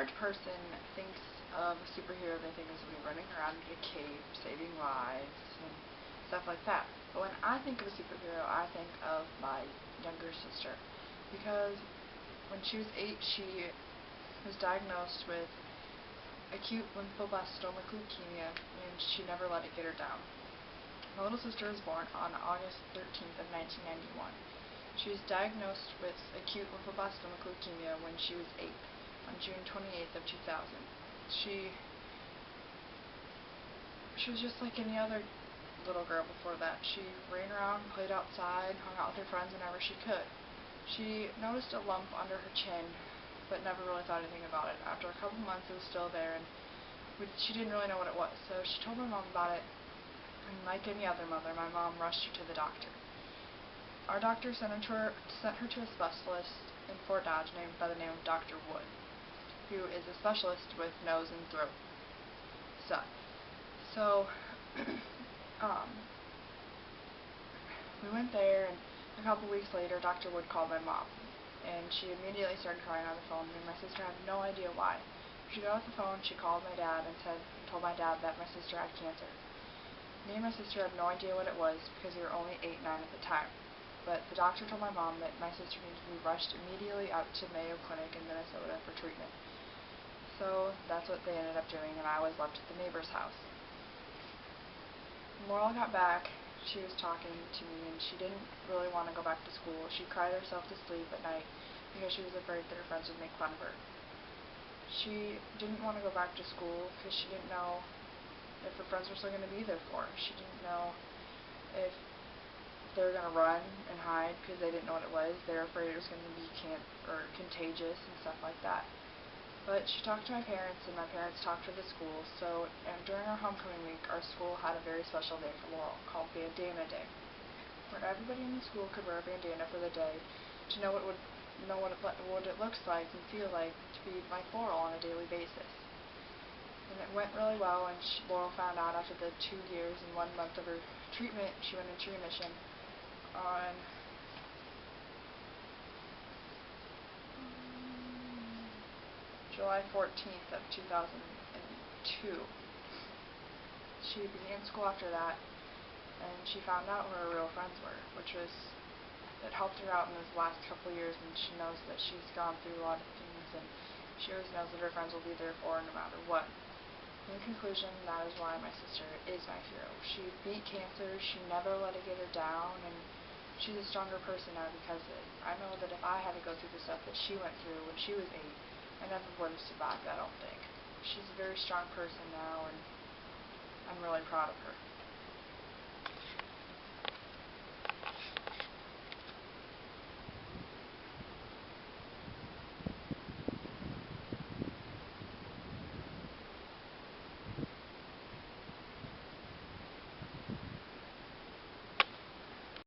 average person thinks of a superhero, they think is me running around in a cape, saving lives, and stuff like that. But when I think of a superhero, I think of my younger sister. Because when she was 8, she was diagnosed with acute lymphoblastic leukemia, and she never let it get her down. My little sister was born on August 13th of 1991. She was diagnosed with acute lymphoblastic leukemia when she was 8, on June 28th of 2000. She was just like any other little girl before that. She ran around, played outside, hung out with her friends whenever she could. She noticed a lump under her chin, but never really thought anything about it. After a couple months, it was still there, and she didn't really know what it was. So she told my mom about it, and like any other mother, my mom rushed her to the doctor. Our doctor sent her to a specialist in Fort Dodge by the name of Dr. Wood, who is a specialist with nose and throat stuff. So we went there, and a couple weeks later, Dr. Wood called my mom, and she immediately started crying on the phone. Me and my sister had no idea why. She got off the phone, she called my dad and told my dad that my sister had cancer. Me and my sister had no idea what it was because we were only 8 and 9 at the time. But the doctor told my mom that my sister needed to be rushed immediately out to Mayo Clinic in Minnesota for treatment. So that's what they ended up doing, and I was left at the neighbor's house. When Laurel got back, she was talking to me, and she didn't really want to go back to school. She cried herself to sleep at night because she was afraid that her friends would make fun of her. She didn't want to go back to school because she didn't know if her friends were still going to be there for her. She didn't know if they were going to run and hide because they didn't know what it was. They were afraid it was going to be contagious and stuff like that. But she talked to my parents, and my parents talked to the school. So during our homecoming week, our school had a very special day for Laurel called Bandana Day, where everybody in the school could wear a bandana for the day to know what it looks like and feel like to be like Laurel on a daily basis. And it went really well, and Laurel found out after the 2 years and 1 month of her treatment, she went into remission on July 14th of 2002. She began school after that, and she found out who her real friends were, it helped her out in those last couple of years, and she knows that she's gone through a lot of things, and she always knows that her friends will be there for her no matter what. In conclusion, that is why my sister is my hero. She beat cancer, she never let it get her down, and she's a stronger person now because of it. I know that if I had to go through the stuff that she went through when she was 8, I never would have survived, I don't think. She's a very strong person now, and I'm really proud of her.